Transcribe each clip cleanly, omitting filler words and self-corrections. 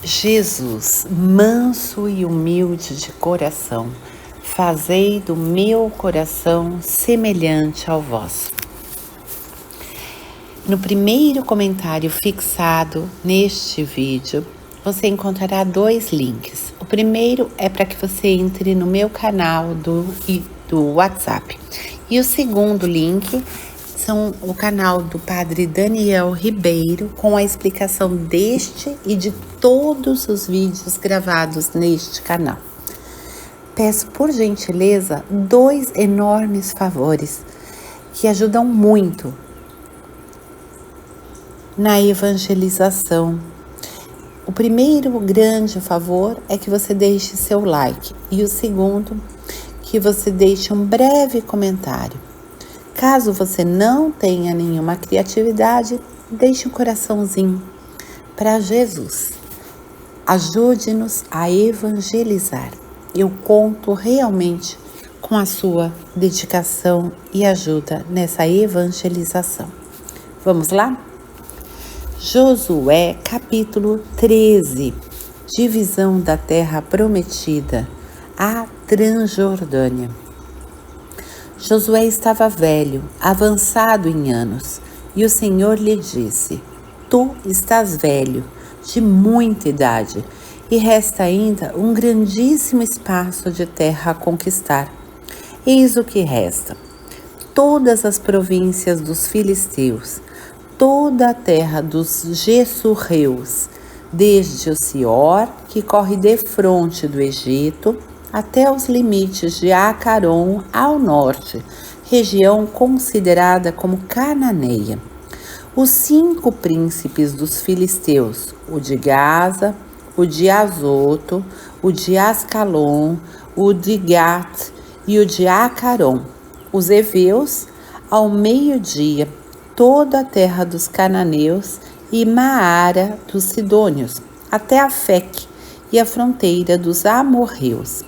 Jesus, manso e humilde de coração, fazei do meu coração semelhante ao vosso. No primeiro comentário fixado neste vídeo, você encontrará dois links. O primeiro é para que você entre no meu canal do WhatsApp. E o segundo link são o canal do Padre Daniel Ribeiro, com a explicação deste e de todos os vídeos gravados neste canal. Peço por gentileza dois enormes favores que ajudam muito na evangelização. O primeiro grande favor é que você deixe seu like e o segundo, que você deixe um breve comentário. Caso você não tenha nenhuma criatividade, deixe um coraçãozinho para Jesus. Ajude-nos a evangelizar. Eu conto realmente com a sua dedicação e ajuda nessa evangelização. Vamos lá? Josué, capítulo 13, divisão da terra prometida, a Transjordânia. Josué estava velho, avançado em anos, e o Senhor lhe disse: Tu estás velho, de muita idade, e resta ainda um grandíssimo espaço de terra a conquistar. Eis o que resta: todas as províncias dos filisteus, toda a terra dos gessurreus, desde o Sior, que corre defronte do Egito, até os limites de Acaron ao norte, região considerada como cananeia. Os 5 príncipes dos filisteus, o de Gaza, o de Azoto, o de Ascalon, o de Gat e o de Acaron. Os heveus, ao meio-dia, toda a terra dos cananeus e Maara dos sidônios, até Afeque e a fronteira dos amorreus.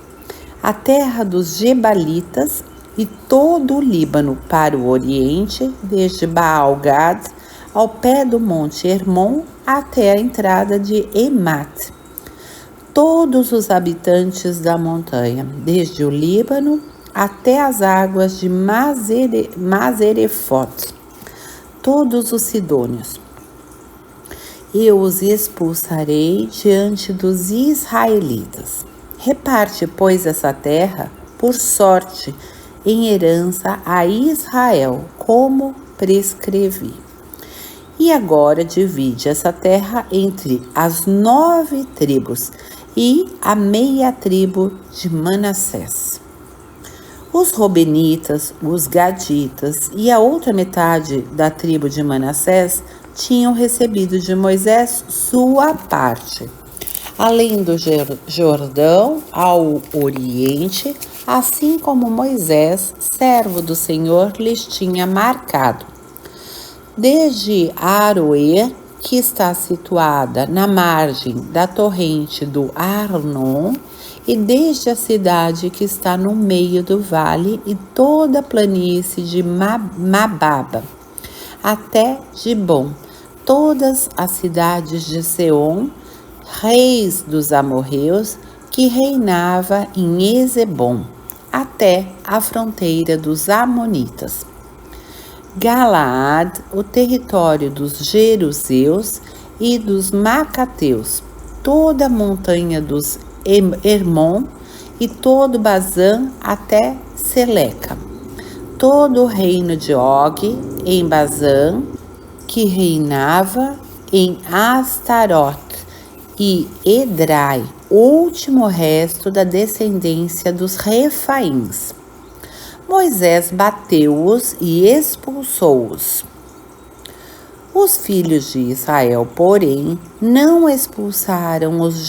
A terra dos Gebalitas e todo o Líbano para o oriente, desde Baal-Gad ao pé do monte Hermon até a entrada de Emat. Todos os habitantes da montanha, desde o Líbano até as águas de Mazerefote, todos os sidônios. Eu os expulsarei diante dos israelitas. Reparte, pois, essa terra por sorte em herança a Israel, como prescrevi. E agora divide essa terra entre as 9 tribos e a meia tribo de Manassés. Os Robenitas, os Gaditas e a outra metade da tribo de Manassés tinham recebido de Moisés sua parte, além do Jordão ao oriente, assim como Moisés, servo do Senhor, lhes tinha marcado. Desde Aroer, que está situada na margem da torrente do Arnon, e desde a cidade que está no meio do vale e toda a planície de Mababa, até Gibom, todas as cidades de Seom, reis dos amorreus, que reinava em Ezebom, até a fronteira dos amonitas. Galaad, o território dos jeruseus e dos macateus, toda a montanha dos Hermon e todo Bazã até Seleca, todo o reino de Og em Bazã, que reinava em Astarote, e Edrai, último resto da descendência dos Refaíns. Moisés bateu-os e expulsou-os. Os filhos de Israel, porém, não expulsaram os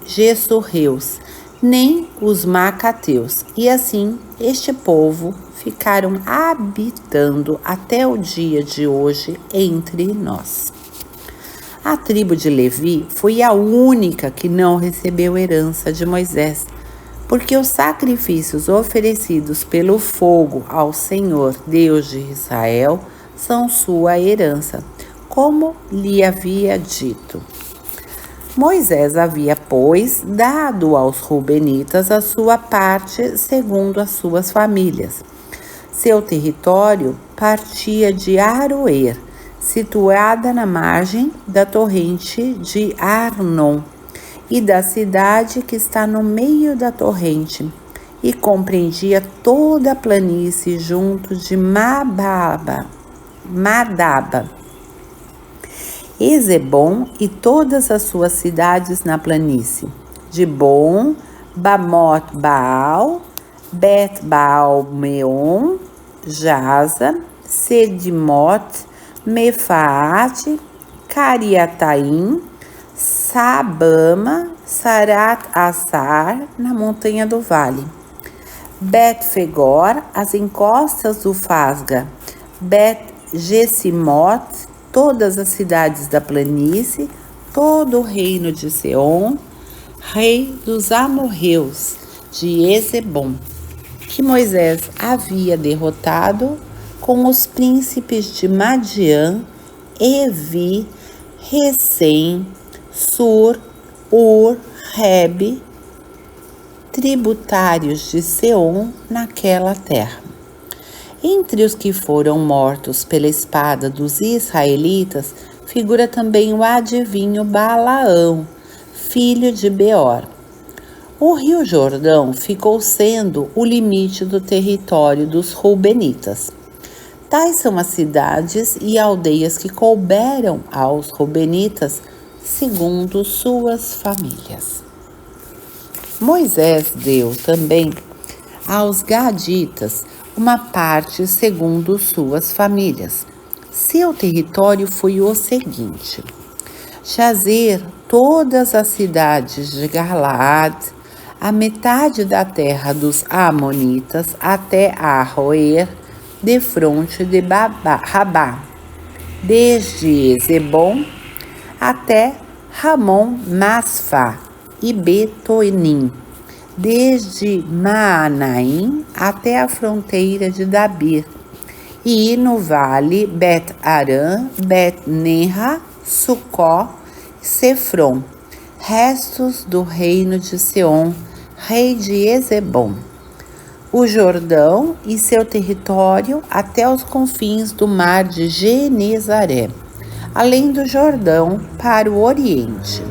gessurreus, nem os macateus, e assim este povo ficaram habitando até o dia de hoje entre nós. A tribo de Levi foi a única que não recebeu herança de Moisés, porque os sacrifícios oferecidos pelo fogo ao Senhor, Deus de Israel, são sua herança, como lhe havia dito. Moisés havia, pois, dado aos Rubenitas a sua parte segundo as suas famílias. Seu território partia de Aroer, situada na margem da torrente de Arnon, e da cidade que está no meio da torrente, e compreendia toda a planície junto de Madaba, Ezebom e todas as suas cidades na planície, Dibon, Bamot Baal, Bet Baal Meon, Jaza, Sedimot, Mefaate, Cariataim, Sabama, Sarat Assar, na montanha do vale, Bet-Fegor, as encostas do Fasga, Bet-Gessimot, todas as cidades da planície, todo o reino de Seom, rei dos amorreus de Ezebom, que Moisés havia derrotado com os príncipes de Madian, Evi, Recém, Sur, Ur, Rebe, tributários de Seom naquela terra. Entre os que foram mortos pela espada dos israelitas, figura também o adivinho Balaão, filho de Beor. O rio Jordão ficou sendo o limite do território dos Rubenitas. Tais são as cidades e aldeias que couberam aos Rubenitas, segundo suas famílias. Moisés deu também aos Gaditas uma parte segundo suas famílias. Seu território foi o seguinte: Jazer, todas as cidades de Galaad, a metade da terra dos Amonitas até Aroer, defronte de Rabá, desde Ezebom até Ramon Masfá e Betonim, desde Maanaim até a fronteira de Dabir, e no vale Bet-Aram, Bet-Neha, Sucó, Sefron, restos do reino de Seom, rei de Ezebom, o Jordão e seu território até os confins do mar de Genezaré, além do Jordão para o oriente.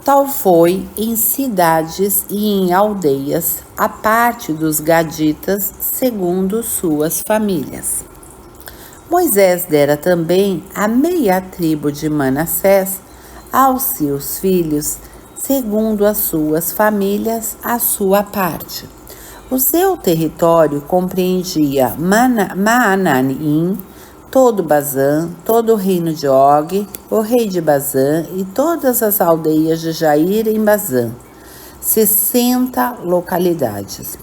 Tal foi em cidades e em aldeias a parte dos Gaditas segundo suas famílias. Moisés dera também a meia tribo de Manassés aos seus filhos, segundo as suas famílias, a sua parte. O seu território compreendia Maanaim, todo Bazã, todo o reino de Og, o rei de Bazã, e todas as aldeias de Jair em Bazã, 60 localidades.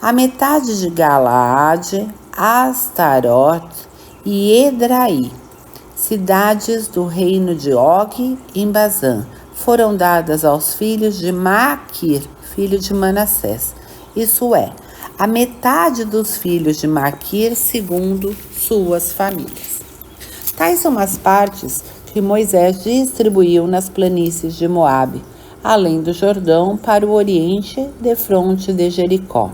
A metade de Galaade, Astarot e Edraí, cidades do reino de Og em Bazã, foram dadas aos filhos de Maquir, filho de Manassés, isso é, a metade dos filhos de Maquir segundo suas famílias. Tais são as partes que Moisés distribuiu nas planícies de Moabe, além do Jordão para o oriente, defronte de Jericó.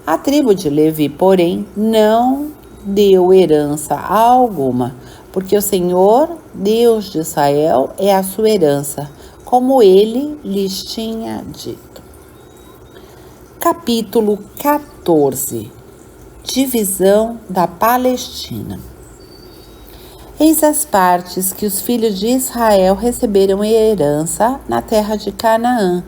A tribo de Levi, porém, não deu herança alguma, porque o Senhor, Deus de Israel, é a sua herança, como ele lhes tinha dito. Capítulo 14. Divisão da Palestina. Eis as partes que os filhos de Israel receberam em herança na terra de Canaã,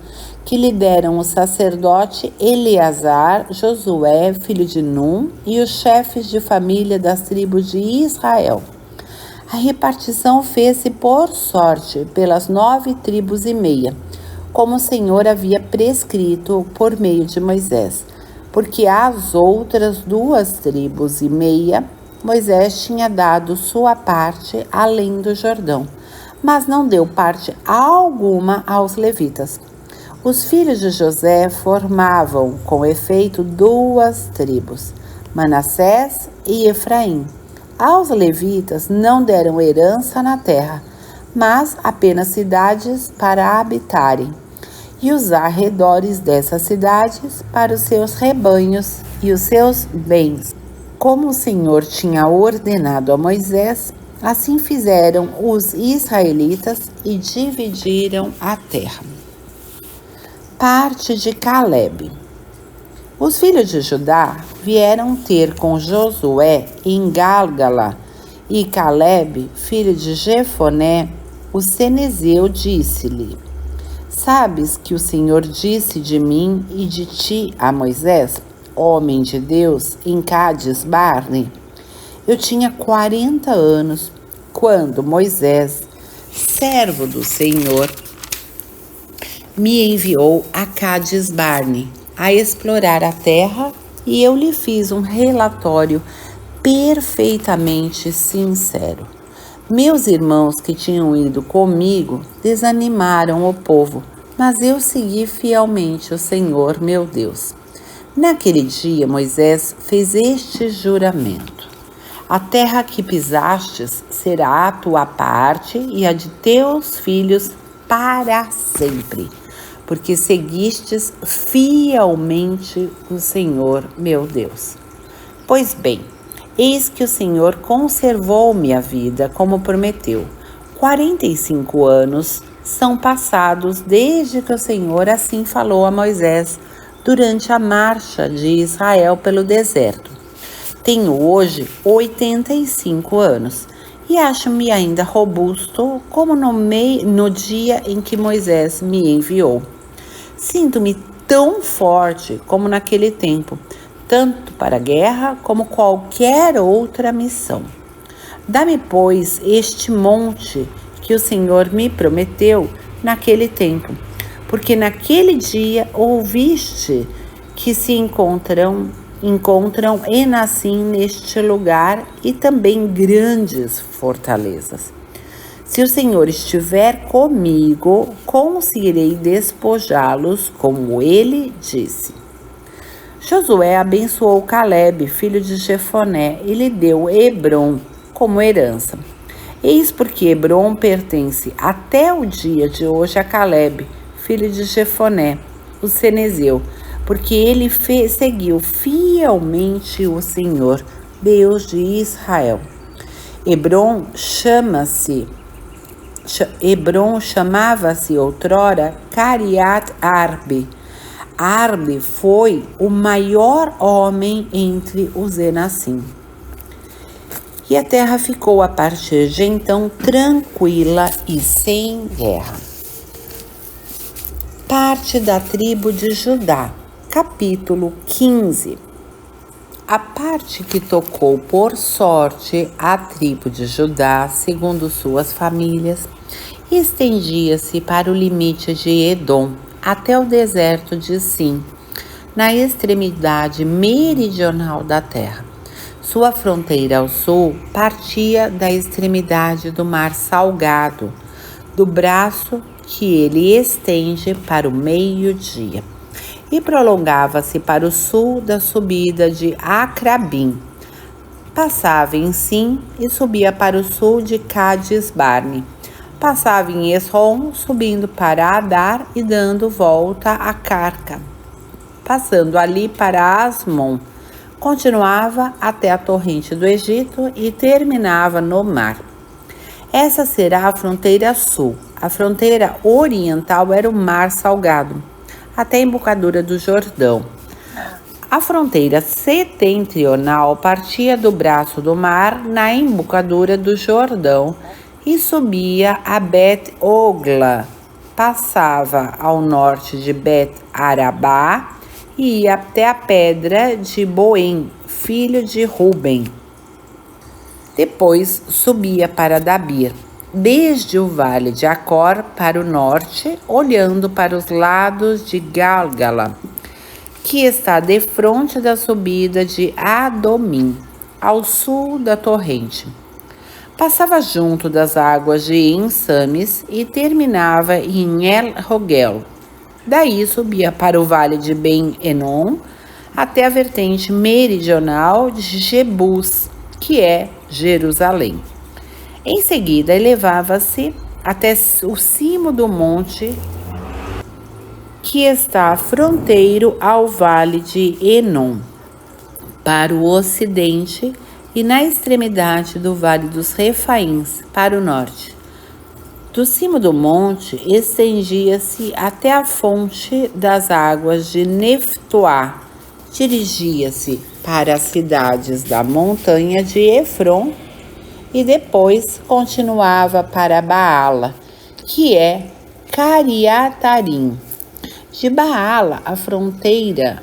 que lhe deram o sacerdote Eleazar, Josué, filho de Num, e os chefes de família das tribos de Israel. A repartição fez-se por sorte pelas 9 tribos e meia, como o Senhor havia prescrito por meio de Moisés, porque às outras 2 tribos e meia Moisés tinha dado sua parte além do Jordão, mas não deu parte alguma aos levitas. Os filhos de José formavam, com efeito, 2 tribos, Manassés e Efraim. Aos levitas não deram herança na terra, mas apenas cidades para habitarem, e os arredores dessas cidades para os seus rebanhos e os seus bens. Como o Senhor tinha ordenado a Moisés, assim fizeram os israelitas e dividiram a terra. Parte de Calebe. Os filhos de Judá vieram ter com Josué em Gálgala, e Calebe, filho de Jefoné, o cenezeu, disse-lhe: Sabes que o Senhor disse de mim e de ti a Moisés, homem de Deus, em Cádiz Barne? Eu tinha 40 anos quando Moisés, servo do Senhor, me enviou a Cádiz Barne a explorar a terra, e eu lhe fiz um relatório perfeitamente sincero. Meus irmãos que tinham ido comigo desanimaram o povo, mas eu segui fielmente o Senhor, meu Deus. Naquele dia, Moisés fez este juramento: A terra que pisastes será a tua parte e a de teus filhos para sempre, porque seguistes fielmente o Senhor, meu Deus. Pois bem, eis que o Senhor conservou-me a vida, como prometeu. 45 anos são passados desde que o Senhor assim falou a Moisés durante a marcha de Israel pelo deserto. Tenho hoje 85 anos e acho-me ainda robusto como no dia em que Moisés me enviou. Sinto-me tão forte como naquele tempo, tanto para a guerra como qualquer outra missão. Dá-me, pois, este monte que o Senhor me prometeu naquele tempo, porque naquele dia ouviste que se encontram Enacim neste lugar e também grandes fortalezas. Se o Senhor estiver comigo, conseguirei despojá-los, como ele disse. Josué abençoou Calebe, filho de Jefoné, e lhe deu Hebrom como herança. Eis porque Hebrom pertence até o dia de hoje a Calebe, filho de Jefoné, o cenezeu, porque ele seguiu fielmente o Senhor, Deus de Israel. Hebrom chamava-se outrora Cariat Arbe. Arbe foi o maior homem entre os Enacim. E a terra ficou a partir de então tranquila e sem guerra. Parte da tribo de Judá, capítulo 15. A parte que tocou por sorte a tribo de Judá, segundo suas famílias, estendia-se para o limite de Edom, até o deserto de Sim, na extremidade meridional da terra. Sua fronteira ao sul partia da extremidade do Mar Salgado, do braço que ele estende para o meio-dia, e prolongava-se para o sul da subida de Acrabim. Passava em Sim e subia para o sul de Cádiz Barne. Passava em Esrom, subindo para Adar e dando volta a Carca. Passando ali para Asmon, continuava até a torrente do Egito e terminava no mar. Essa será a fronteira sul. A fronteira oriental era o Mar Salgado, até a embocadura do Jordão. A fronteira setentrional partia do braço do mar na embocadura do Jordão e subia a Bet-Ogla, passava ao norte de Bet-Arabá e ia até a pedra de Boém, filho de Ruben. Depois subia para Dabir, desde o vale de Acor para o norte, olhando para os lados de Gálgala, que está defronte da subida de Adomim, ao sul da torrente. Passava junto das águas de Ensames e terminava em El-Rogel. Daí subia para o vale de Ben-Enon, até a vertente meridional de Jebus, que é Jerusalém. Em seguida, elevava-se até o cimo do monte que está fronteiro ao vale de Enom, para o ocidente, e na extremidade do vale dos Refaíns, para o norte. Do cimo do monte estendia-se até a fonte das águas de Neftoá. Dirigia-se para as cidades da montanha de Efron e depois continuava para Baala, que é Cariatarim. De Baala, a fronteira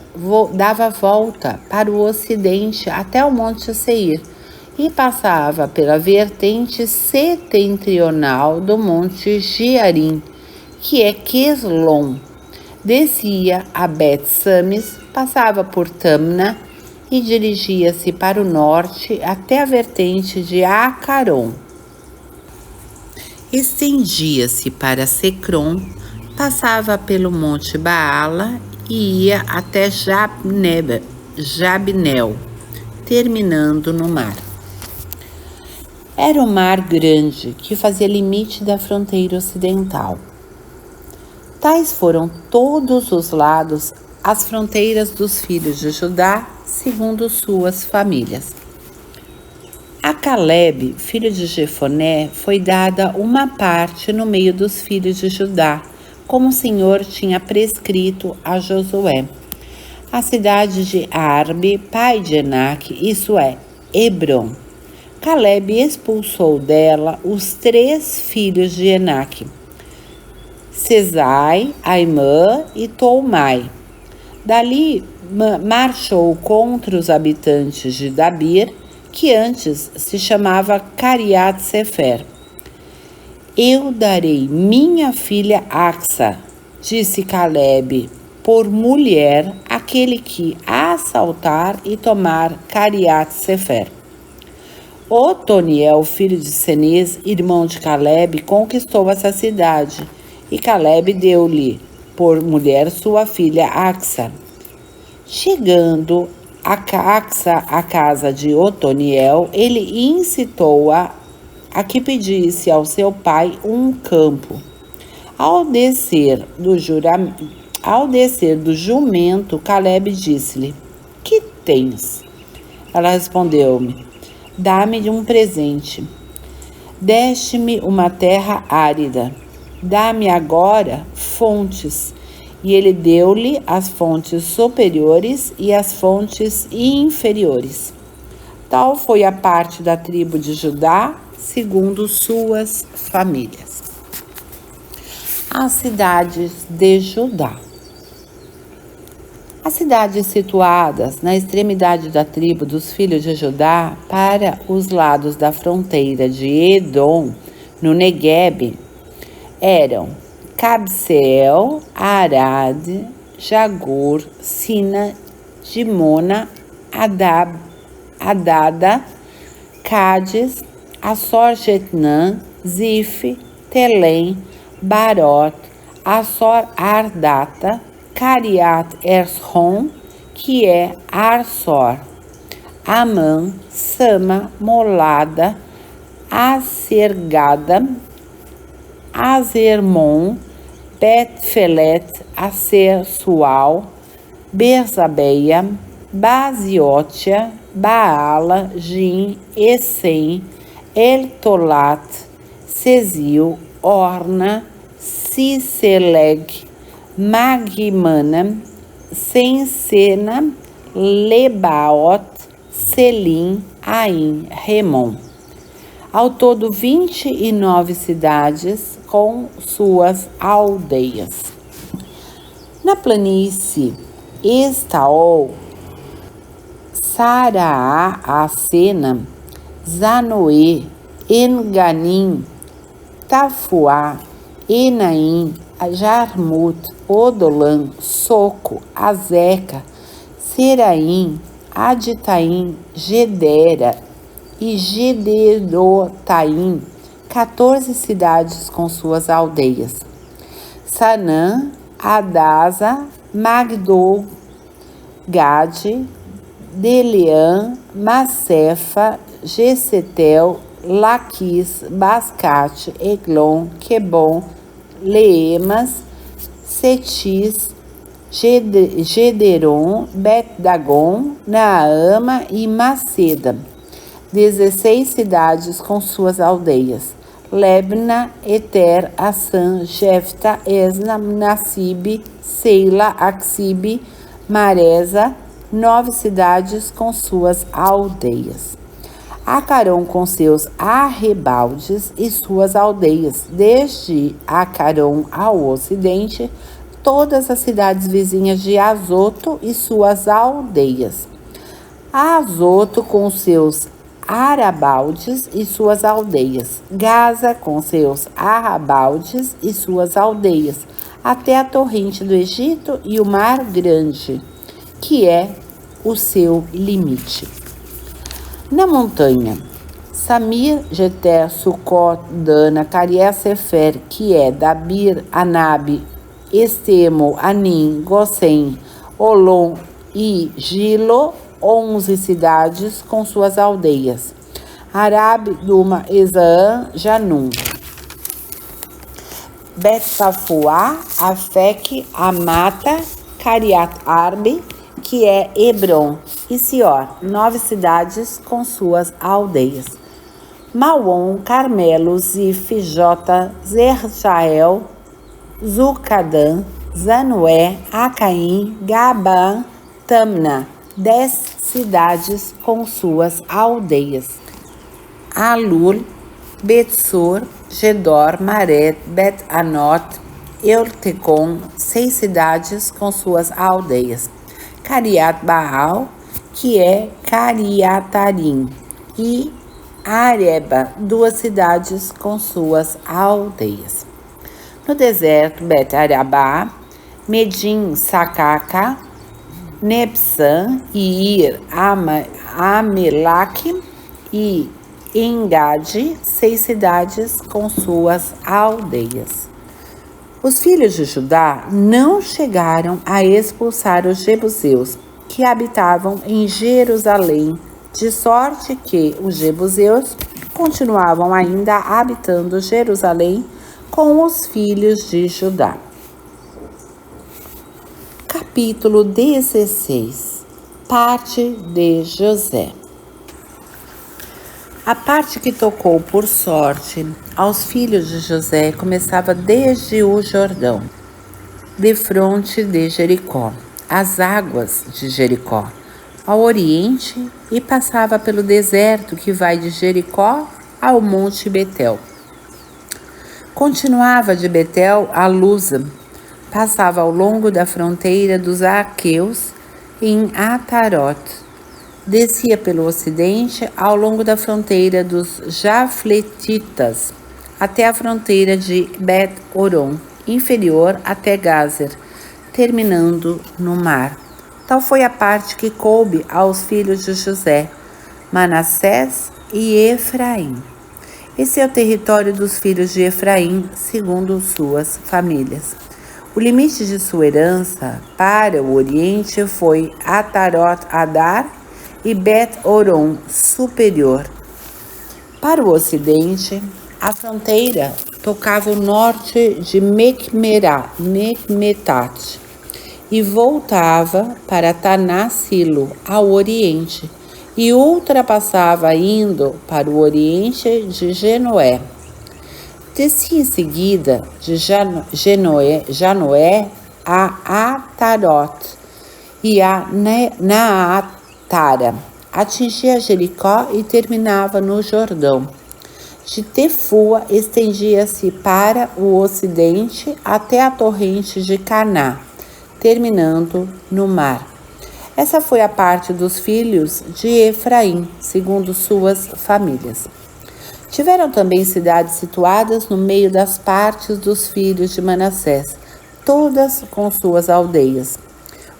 dava volta para o ocidente até o Monte Seir e passava pela vertente setentrional do Monte Jearim, que é Queslon. Descia a Bet-Sames, passava por Tamna e dirigia-se para o norte até a vertente de Acaron. Estendia-se para Secron, passava pelo Monte Baala e ia até Jabnel, terminando no mar. Era um mar grande que fazia limite da fronteira ocidental. Tais foram todos os lados as fronteiras dos filhos de Judá, segundo suas famílias. A Calebe, filho de Jefoné, foi dada uma parte no meio dos filhos de Judá, como o Senhor tinha prescrito a Josué. A cidade de Arbe, pai de Enaque, isso é, Hebron. Calebe expulsou dela os 3 filhos de Enaque, Sesai, Aimã e Tolmai. Dali marchou contra os habitantes de Dabir, que antes se chamava Cariat Sefer. Eu darei minha filha Axa, disse Calebe, por mulher aquele que assaltar e tomar Cariat Sefer. Otoniel, filho de Cenez, irmão de Calebe, conquistou essa cidade, e Calebe deu-lhe por mulher sua filha Axa. Chegando Axa à casa de Otoniel, ele incitou-a a que pedisse ao seu pai um campo. Ao descer do jumento, Calebe disse-lhe: Que tens? Ela respondeu-me: Dá-me um presente. Deste-me uma terra árida. Dá-me agora fontes. E ele deu-lhe as fontes superiores e as fontes inferiores. Tal foi a parte da tribo de Judá, segundo suas famílias. As cidades de Judá. As cidades situadas na extremidade da tribo dos filhos de Judá, para os lados da fronteira de Edom, no Negueb, eram Cabseel, Arad, Jagur, Sina, Dimona, Adada, Cádiz, Assor-Jetnã, Zif, Telém, Barot, Assor-Ardata, Cariat Ersron, que é Arsor, Amã, Sama, Molada, Asergada, Azermon, Bet-Felet, Aser-Sual, Berzabeia, Basiotia, Baala, Jim, Essem, Eltolat, Cezil, Orna, Ciseleg, Magimana, Sensena, Lebaot, Selim, Aim, Remon. Ao todo 29 cidades com suas aldeias. Na planície Estaol, Saraá, Acena, Zanoê, Enganim, Tafuá, Enaim, Jarmut, Odolam, Soco, Azeca, Seraim, Aditaim, Gedera e Gederotaim, 14 cidades com suas aldeias. Sanã, Adasa, Magdol, Gade, Deleã, Macefa, Gessetel, Laquis, Bascate, Eglon, Quebon, Leemas, Setis, Gederon, Bet-Dagon, Naama e Maceda. 16 cidades com suas aldeias. Lebna, Eter, Assam, Jefta, Esna, Nassib, Seila, Axibe, Maresa, 9 cidades com suas aldeias. Acaron com seus arrebaldes e suas aldeias, desde Acaron ao ocidente, todas as cidades vizinhas de Azoto e suas aldeias. Azoto com seus arabaldes e suas aldeias. Gaza com seus arrabaldes e suas aldeias, até a torrente do Egito e o Mar Grande, que é o seu limite. Na montanha, Samir, Jeter, Sucot, Dana, Carié, Sefer, que é Dabir, Anabe, Estemo, Anim, Gossem, Olom e Gilo, 11 cidades com suas aldeias. Arabe, Duma, Esaã, Janum. Bet-Safuá, Afec, Amata, Cariat Arbe, que é Hebron, e Sior, 9 cidades com suas aldeias. Mauon, Carmelo, Zif, Jota, Zerjael, Zucadã, Zanué, Acaim, Gabã, Tamna, 10 cidades com suas aldeias. Alul, Betsur, Gedor, Maret, Bet-Anot, Eltecon, 6 cidades com suas aldeias. Cariat Baal, que é Cariatarim, e Areba, 2 cidades com suas aldeias. No deserto, Bet-Arabá, Medim, Sacaca, Nebsan, Ir, Amelaque e Engade, 6 cidades com suas aldeias. Os filhos de Judá não chegaram a expulsar os jebuseus que habitavam em Jerusalém, de sorte que os jebuseus continuavam ainda habitando Jerusalém com os filhos de Judá. Capítulo 16. Parte de José. A parte que tocou por sorte aos filhos de José começava desde o Jordão, defronte de Jericó, as águas de Jericó, ao oriente, e passava pelo deserto que vai de Jericó ao monte Betel. Continuava de Betel a Luza, passava ao longo da fronteira dos Aqueus em Atarote, descia pelo ocidente ao longo da fronteira dos Jafletitas, até a fronteira de Bet-Oron, inferior até Gazer, terminando no mar. Tal foi a parte que coube aos filhos de José, Manassés e Efraim. Esse é o território dos filhos de Efraim, segundo suas famílias. O limite de sua herança para o oriente foi Atarot-Adar e Bet-Oron superior. Para o ocidente, a fronteira tocava o norte de Mecmetat e voltava para Taná-Silo, ao oriente, e ultrapassava indo para o oriente de Genoé. Descia em seguida de Janoé a Atarot e a Naatara, atingia Jericó e terminava no Jordão. De Tefua estendia-se para o ocidente até a torrente de Caná, terminando no mar. Essa foi a parte dos filhos de Efraim, segundo suas famílias. Tiveram também cidades situadas no meio das partes dos filhos de Manassés, todas com suas aldeias.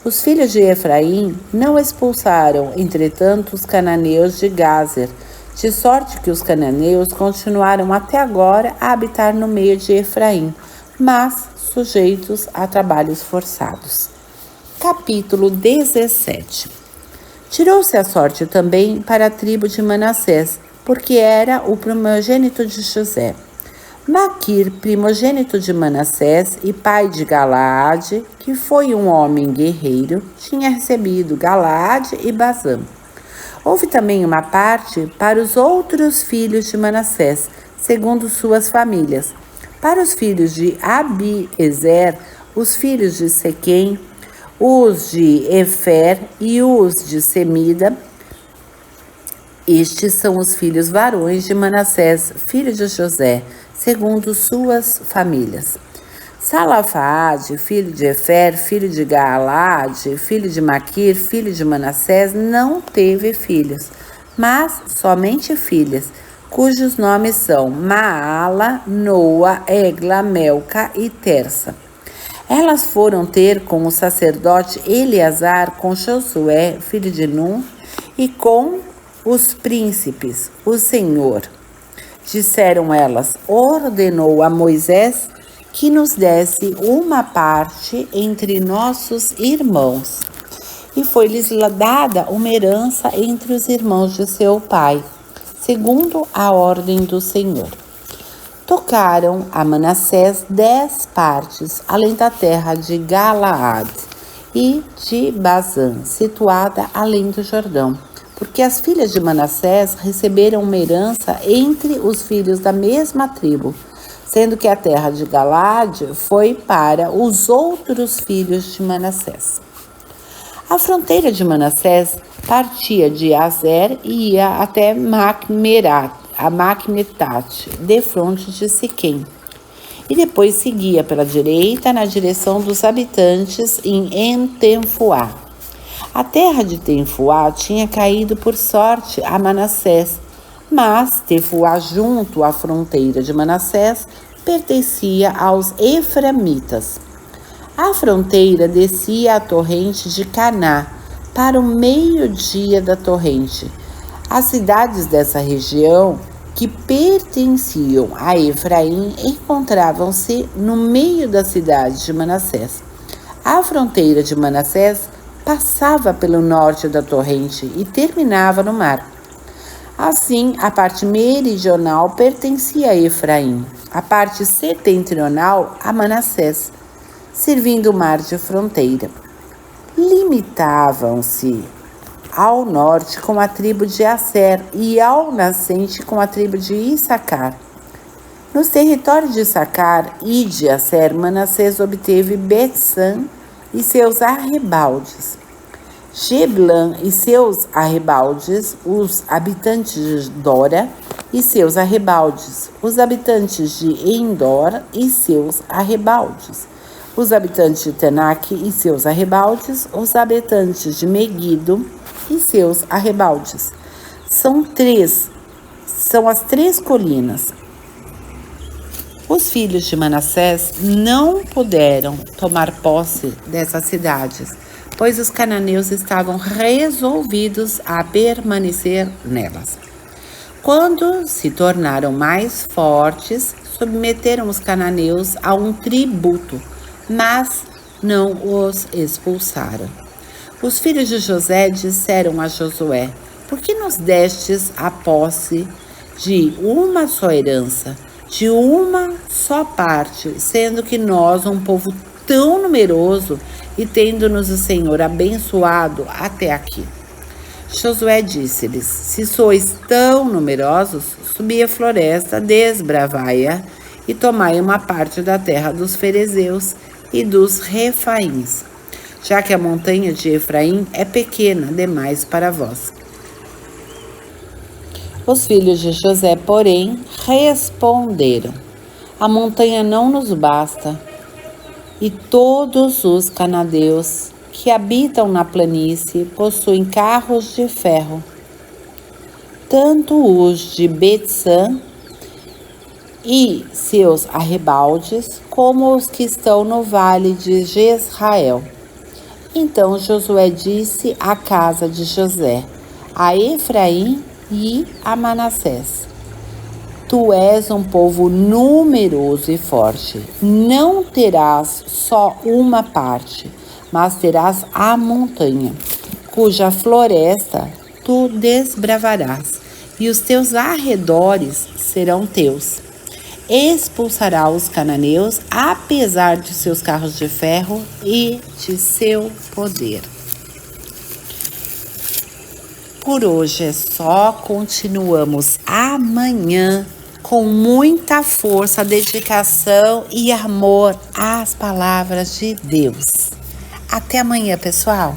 Os filhos de Efraim não expulsaram, entretanto, os cananeus de Gazer, de sorte que os cananeus continuaram até agora a habitar no meio de Efraim, mas sujeitos a trabalhos forçados. Capítulo 17. Tirou-se a sorte também para a tribo de Manassés, porque era o primogênito de José. Maquir, primogênito de Manassés e pai de Galaade, que foi um homem guerreiro, tinha recebido Galaade e Basã. Houve também uma parte para os outros filhos de Manassés, segundo suas famílias. Para os filhos de Abiezer, os filhos de Sequém, os de Efer e os de Semida. Estes são os filhos varões de Manassés, filho de José, segundo suas famílias. Salafade, filho de Efer, filho de Galaade, filho de Maquir, filho de Manassés, não teve filhos, mas somente filhas, cujos nomes são Maala, Noa, Egla, Melca e Tersa. Elas foram ter com o sacerdote Eleazar, com Josué, filho de Nun, e com os príncipes, o Senhor. Disseram elas: ordenou a Moisés que nos desse uma parte entre nossos irmãos. E foi-lhes dada uma herança entre os irmãos de seu pai, segundo a ordem do Senhor. Tocaram a Manassés 10 partes, além da terra de Galaade e de Basã, situada além do Jordão, porque as filhas de Manassés receberam uma herança entre os filhos da mesma tribo, sendo que a terra de Galaade foi para os outros filhos de Manassés. A fronteira de Manassés partia de Azer e ia até Macmetate, defronte de Siquém, e depois seguia pela direita na direção dos habitantes em Entenfuá. A terra de Tenfuá tinha caído por sorte a Manassés, mas Tefuá, junto à fronteira de Manassés, pertencia aos Eframitas. A fronteira descia a torrente de Caná, para o meio-dia da torrente. As cidades dessa região, que pertenciam a Efraim, encontravam-se no meio da cidade de Manassés. A fronteira de Manassés passava pelo norte da torrente e terminava no mar. Assim, a parte meridional pertencia a Efraim, a parte setentrional a Manassés, servindo o mar de fronteira. Limitavam-se ao norte com a tribo de Aser e ao nascente com a tribo de Issacar. Nos territórios de Issacar e de Aser, Manassés obteve Bet-san e seus arrebaldes, Jeblã e seus arrebaldes, os habitantes de Dora e seus arrebaldes, os habitantes de Endor e seus arrebaldes, os habitantes de Tenaque e seus arrebaldes, os habitantes de Megido e seus arrebaldes. São as 3 colinas. Os filhos de Manassés não puderam tomar posse dessas cidades, pois os cananeus estavam resolvidos a permanecer nelas. Quando se tornaram mais fortes, submeteram os cananeus a um tributo, mas não os expulsaram. Os filhos de José disseram a Josué: por que nos destes a posse de uma só herança, de uma só parte, sendo que nós, um povo tão numeroso, e tendo-nos o Senhor abençoado até aqui? Josué disse-lhes: se sois tão numerosos, subi a floresta, desbravai-a e tomai uma parte da terra dos ferezeus e dos refaíns, já que a montanha de Efraim é pequena demais para vós. Os filhos de José, porém, responderam: a montanha não nos basta, e todos os cananeus que habitam na planície possuem carros de ferro, tanto os de Bet-san e seus arrebaldes, como os que estão no vale de Jezrael. Então Josué disse à casa de José, a Efraim e a Manassés: tu és um povo numeroso e forte. Não terás só uma parte, mas terás a montanha, cuja floresta tu desbravarás, e os teus arredores serão teus. Expulsará os cananeus, apesar de seus carros de ferro e de seu poder. Por hoje é só, continuamos amanhã com muita força, dedicação e amor às palavras de Deus. Até amanhã, pessoal!